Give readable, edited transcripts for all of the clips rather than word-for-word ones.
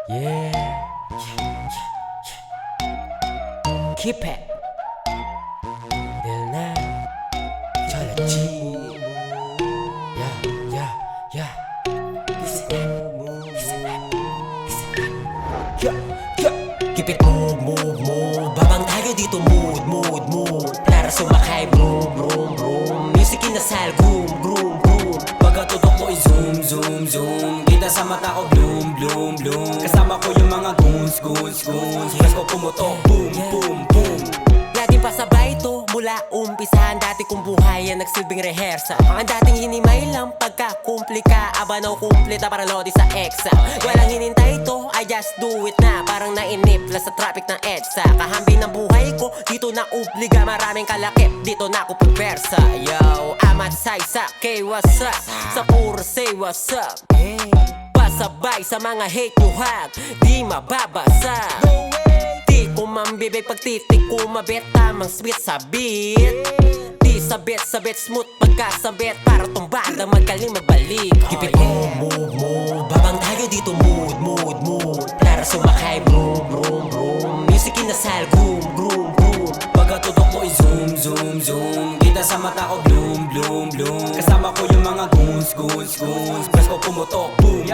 Yeah. Keep it. Till now. Chola G. Yeah, yeah, yeah. Listen up. Listen up. Listen up. Yeah, yeah. Keep it move. Babang tayo dito mood. Tara sumakay broom. Music inasal groom. Pagkatutok mo i-zoom. Kita sa mata ko bloom. Kasama ko yung mga goons. Press ko pumutok, boom. Laging pasabay ito mula umpisahan. Dati kong buhay yan nagsilbing rehearsal. Ang dating hinimay lang pagkakumplika. Aba na kumplita parang lodi sa EXA. Walang hinintay ito, I just do it na. Parang nainipla sa traffic ng EDSA. Kahambing ng buhay ko, dito na ubliga. Maraming kalakip, dito na ako pagversa. Yo, I'm at Saysa, K what's up? Sa puro say what's up. Pasabay sa mga hate nyo hag, di mababasa. Di ko mambibig pag titik ko mabit. Tamang sweet sa beat. Di sabit smooth pagkasabit. Para tumbada magaling magbalik. Keep it move. Babang tayo dito mood. Tara sumakay broom. Music inasal groom. Pagkatutok mo i-zoom. Kita sa mata ko bloom. Kasama ko yung mga goons. Press ko pumutok, boom.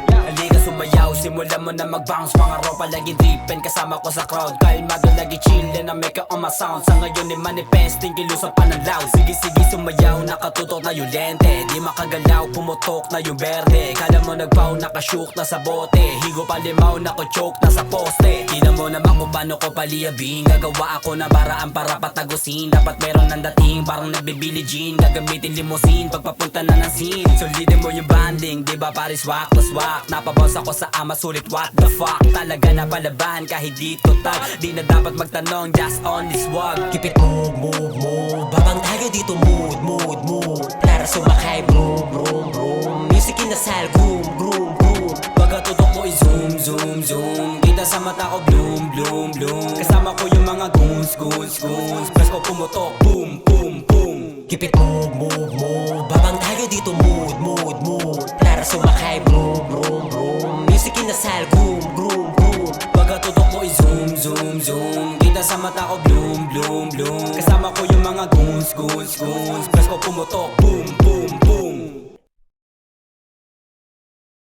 Halika sumayaw, simulan mo na mag-bounce. Mga ropa lagi drippin, kasama ko sa crowd. Kalmado lagi chillin, na make on my sound. Sa ngayon ni manifesting, kilusap pa ng loud. Sige sumayaw, nakatutok na yung lente. Di makagalaw, pumutok na yung berde. Kala mo nagpaw, nakashook na sa bote. Higo pa limaw, nako-choke na sa poste. Tingnan mo naman kung paano ko paliyabing. Gagawa ako na paraan para patagusin. Dapat meron ng dating, parang nagbibili gin. Gagamitin limousine, pagpapunta na ng scene. Solidin mo yung banding, di ba paris wak plus wak. Napabounce ako sa ama, sulit what the fuck. Talaga na palaban, kahit dito tag. Di na dapat magtanong, just on this wag. Keep it move. Babang tayo dito mood. Tara sumakay broom. Music inasal groom. Pagkatutok mo i-zoom. Kita sa mata ko bloom. Kasama ko yung mga goons. Press ko pumutok, boom. Keep it move. Babang tayo dito mood. Tara sumakay broom. Music inasal groom. Pagkatutok mo i-zoom. Kita sa mata ko bloom. Kasama ko yung mga goons. Press ko pumutok,